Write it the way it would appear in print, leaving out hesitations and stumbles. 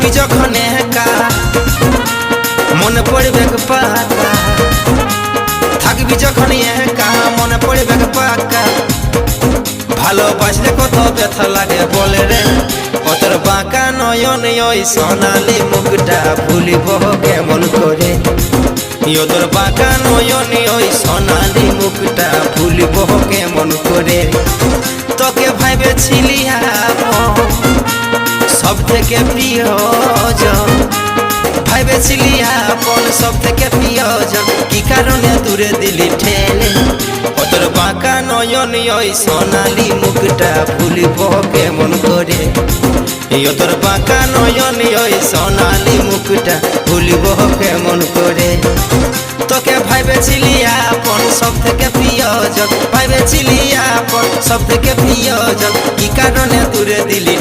থাকবি যখন একা মনে পড়বে পাকা, থাকবি যখন একা মনে পড়বে পাকা। ভালোবাসলে কত ব্যথা লাগে বলে রে, তোর বাঁকা নয়ন ওই সোনালি মুখটা ভুলিব কেমন করে। তোর বাঁকা নয়ন ওই সোনালি মুখটা ভুলিব কেমন করে। তোকে ভাইবেছিলি সব থেকে প্রিয়জন, ভাইবেছিলি আপন সব থেকে প্রিয়জন, কি কারণে দূরে দিলি ঠেলে। তোর বাঁকা নয়ন ওই সোনালি মুখটা ভুলিব কেমন করে। তোর বাঁকা নয়ন ওই সোনালি মুখটা ভুলিব কেমন করে। তোকে ভাইবেছিলি আপন সব থেকে প্রিয়জন, ভাইবেছিলি আপন সব থেকে প্রিয়জন, কি কারণে দূরে দিলি।